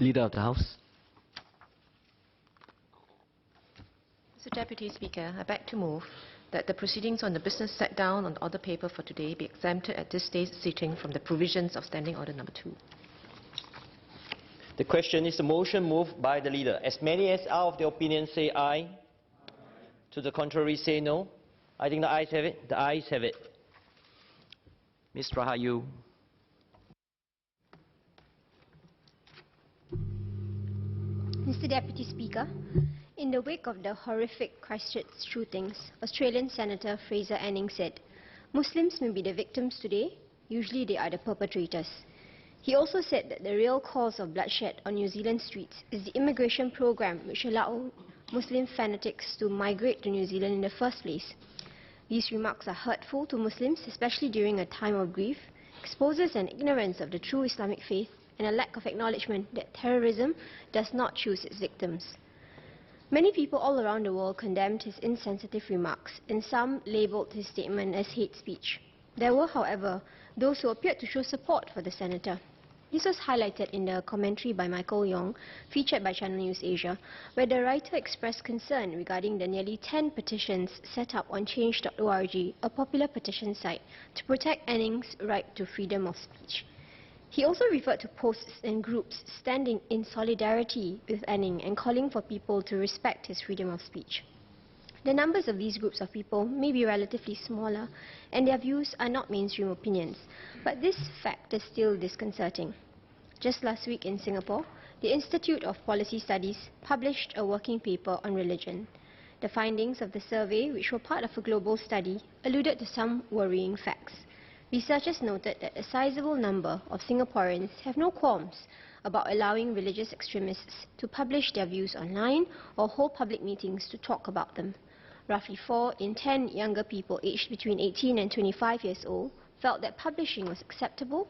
Leader of the House. Mr. Deputy Speaker, I beg to move that the proceedings on the business set down on the order paper for today be exempted at this day's sitting from the provisions of Standing Order Number 2. The question is the motion moved by the leader. As many as are of the opinion say aye. To the contrary say no. I think the ayes have it. The ayes have it. Ms. Rahayu. Mr. Deputy Speaker, in the wake of the horrific Christchurch shootings, Australian Senator Fraser Anning said, "Muslims may be the victims today, usually they are the perpetrators." He also said that the real cause of bloodshed on New Zealand streets is the immigration program which allowed Muslim fanatics to migrate to New Zealand in the first place. These remarks are hurtful to Muslims, especially during a time of grief, exposes an ignorance of the true Islamic faith and a lack of acknowledgement that terrorism does not choose its victims. Many people all around the world condemned his insensitive remarks, and some labelled his statement as hate speech. There were, however, those who appeared to show support for the senator. This was highlighted in the commentary by Michael Yong, featured by Channel News Asia, where the writer expressed concern regarding the nearly 10 petitions set up on change.org, a popular petition site, to protect Anning's right to freedom of speech. He also referred to posts and groups standing in solidarity with Anning and calling for people to respect his freedom of speech. The numbers of these groups of people may be relatively smaller, and their views are not mainstream opinions, but this fact is still disconcerting. Just last week in Singapore, the Institute of Policy Studies published a working paper on religion. The findings of the survey, which were part of a global study, alluded to some worrying facts. Researchers noted that a sizable number of Singaporeans have no qualms about allowing religious extremists to publish their views online or hold public meetings to talk about them. Roughly 4 in 10 younger people aged between 18 and 25 years old felt that publishing was acceptable,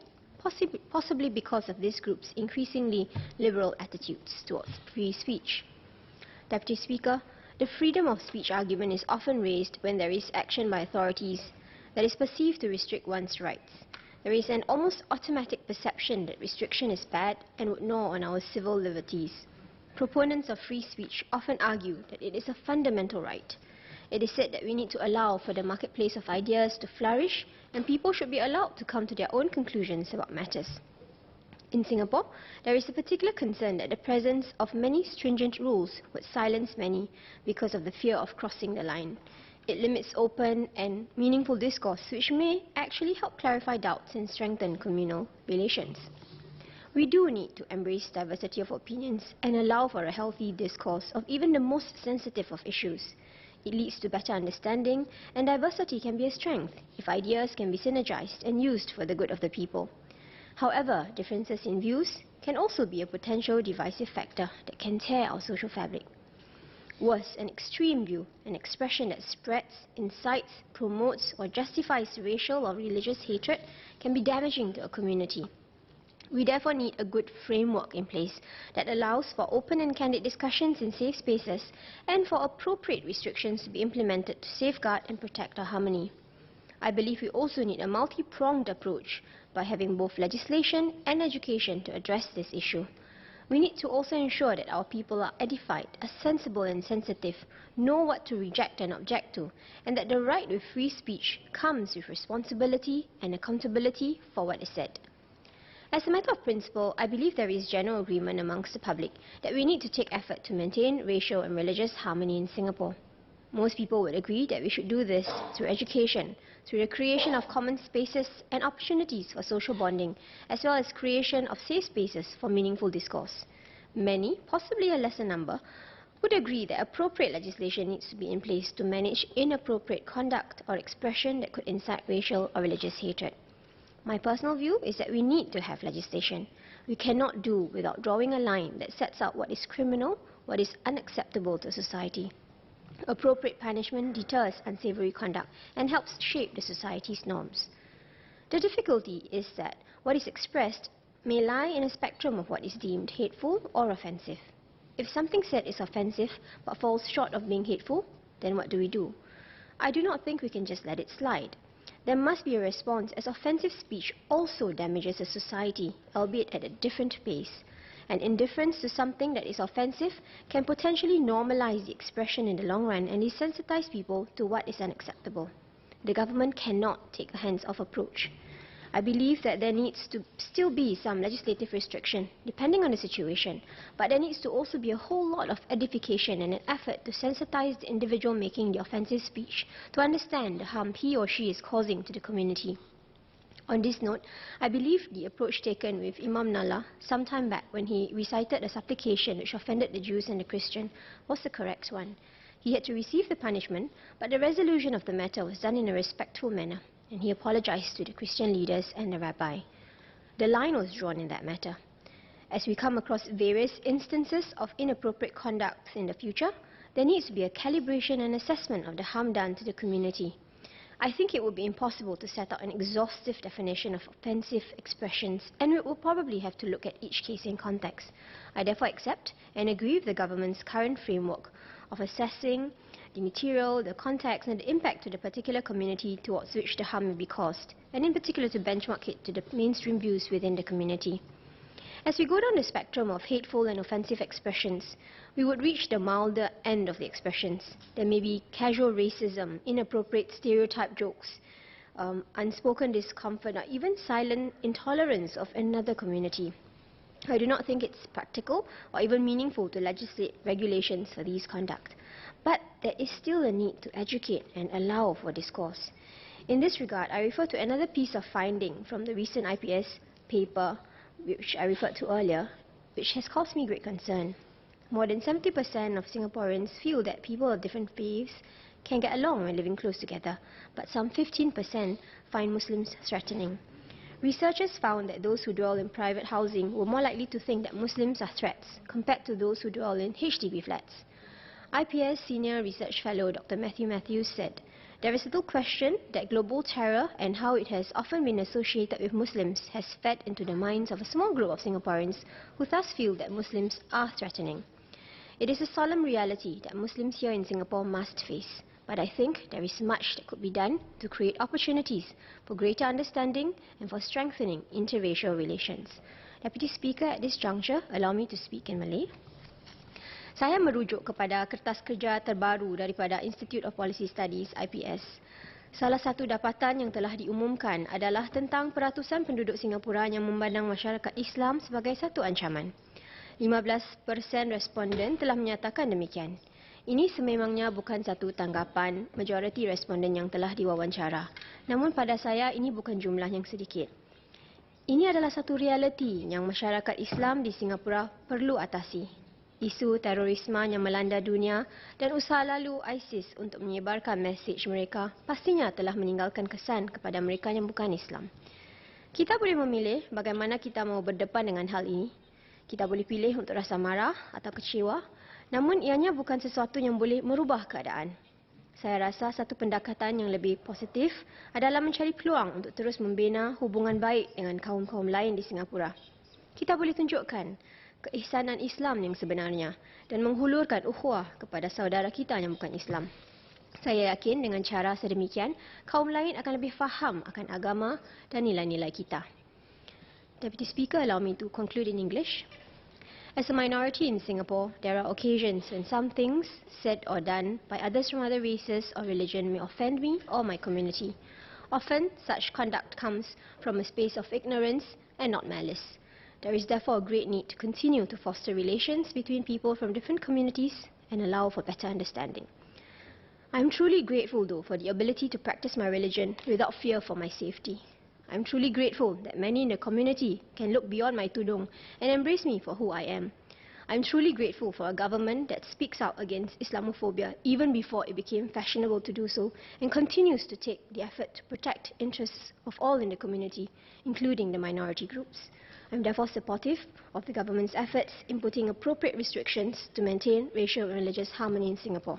possibly because of this group's increasingly liberal attitudes towards free speech. Deputy Speaker, the freedom of speech argument is often raised when there is action by authorities that is perceived to restrict one's rights. There is an almost automatic perception that restriction is bad and would gnaw on our civil liberties. Proponents of free speech often argue that it is a fundamental right. It is said that we need to allow for the marketplace of ideas to flourish, and people should be allowed to come to their own conclusions about matters. In Singapore, there is a particular concern that the presence of many stringent rules would silence many because of the fear of crossing the line. It limits open and meaningful discourse, which may actually help clarify doubts and strengthen communal relations. We do need to embrace diversity of opinions and allow for a healthy discourse of even the most sensitive of issues. It leads to better understanding, and diversity can be a strength if ideas can be synergized and used for the good of the people. However, differences in views can also be a potential divisive factor that can tear our social fabric. Worse, an extreme view, an expression that spreads, incites, promotes, or justifies racial or religious hatred, can be damaging to a community. We therefore need a good framework in place that allows for open and candid discussions in safe spaces and for appropriate restrictions to be implemented to safeguard and protect our harmony. I believe we also need a multi-pronged approach by having both legislation and education to address this issue. We need to also ensure that our people are edified, are sensible and sensitive, know what to reject and object to, and that the right with free speech comes with responsibility and accountability for what is said. As a matter of principle, I believe there is general agreement amongst the public that we need to take effort to maintain racial and religious harmony in Singapore. Most people would agree that we should do this through education, through the creation of common spaces and opportunities for social bonding, as well as creation of safe spaces for meaningful discourse. Many, possibly a lesser number, would agree that appropriate legislation needs to be in place to manage inappropriate conduct or expression that could incite racial or religious hatred. My personal view is that we need to have legislation. We cannot do without drawing a line that sets out what is criminal, what is unacceptable to society. Appropriate punishment deters unsavory conduct and helps shape the society's norms. The difficulty is that what is expressed may lie in a spectrum of what is deemed hateful or offensive. If something said is offensive but falls short of being hateful, then what do? I do not think we can just let it slide. There must be a response, as offensive speech also damages a society, albeit at a different pace. and indifference to something that is offensive can potentially normalize the expression in the long run and desensitize people to what is unacceptable. The government cannot take a hands-off approach. I believe that there needs to still be some legislative restriction, depending on the situation, but there needs to also be a whole lot of edification and an effort to sensitize the individual making the offensive speech to understand the harm he or she is causing to the community. On this note, I believe the approach taken with Imam Nalla some time back when he recited a supplication which offended the Jews and the Christian was the correct one. He had to receive the punishment, but the resolution of the matter was done in a respectful manner, and he apologized to the Christian leaders and the rabbi. The line was drawn in that matter. As we come across various instances of inappropriate conduct in the future, there needs to be a calibration and assessment of the harm done to the community. I think it would be impossible to set out an exhaustive definition of offensive expressions, and we will probably have to look at each case in context. I therefore accept and agree with the government's current framework of assessing the material, the context, and the impact to the particular community towards which the harm may be caused, and in particular to benchmark it to the mainstream views within the community. As we go down the spectrum of hateful and offensive expressions, we would reach the milder end of the expressions. There may be casual racism, inappropriate stereotype jokes, unspoken discomfort, or even silent intolerance of another community. I do not think it's practical or even meaningful to legislate regulations for these conduct. But there is still a need to educate and allow for discourse. In this regard, I refer to another piece of finding from the recent IPS paper, which I referred to earlier, which has caused me great concern. More than 70% of Singaporeans feel that people of different faiths can get along when living close together, but some 15% find Muslims threatening. Researchers found that those who dwell in private housing were more likely to think that Muslims are threats compared to those who dwell in HDB flats. IPS Senior Research Fellow Dr. Matthew Matthews said, "There is little question that global terror and how it has often been associated with Muslims has fed into the minds of a small group of Singaporeans who thus feel that Muslims are threatening. It is a solemn reality that Muslims here in Singapore must face, but I think there is much that could be done to create opportunities for greater understanding and for strengthening interracial relations." Deputy Speaker, at this juncture, allow me to speak in Malay. Saya merujuk kepada kertas kerja terbaru daripada Institute of Policy Studies, IPS. Salah satu dapatan yang telah diumumkan adalah tentang peratusan penduduk Singapura yang memandang masyarakat Islam sebagai satu ancaman. 15% responden telah menyatakan demikian. Ini sememangnya bukan satu tanggapan majoriti responden yang telah diwawancara. Namun pada saya ini bukan jumlah yang sedikit. Ini adalah satu realiti yang masyarakat Islam di Singapura perlu atasi. Isu terorisme yang melanda dunia dan usaha lalu ISIS untuk menyebarkan mesej mereka pastinya telah meninggalkan kesan kepada mereka yang bukan Islam. Kita boleh memilih bagaimana kita mau berdepan dengan hal ini. Kita boleh pilih untuk rasa marah atau kecewa, namun ianya bukan sesuatu yang boleh merubah keadaan. Saya rasa satu pendekatan yang lebih positif adalah mencari peluang untuk terus membina hubungan baik dengan kaum-kaum lain di Singapura. Kita boleh tunjukkan keihsanan Islam yang sebenarnya dan menghulurkan ukhuwah kepada saudara kita yang bukan Islam. Saya yakin dengan cara sedemikian, kaum lain akan lebih faham akan agama dan nilai-nilai kita. Deputy Speaker, allow me to conclude in English. As a minority in Singapore, there are occasions when some things said or done by others from other races or religion may offend me or my community. Often, such conduct comes from a space of ignorance and not malice. There is therefore a great need to continue to foster relations between people from different communities and allow for better understanding. I am truly grateful, though, for the ability to practice my religion without fear for my safety. I am truly grateful that many in the community can look beyond my tudung and embrace me for who I am. I am truly grateful for a government that speaks out against Islamophobia even before it became fashionable to do so and continues to take the effort to protect interests of all in the community, including the minority groups. I am therefore supportive of the government's efforts in putting appropriate restrictions to maintain racial and religious harmony in Singapore.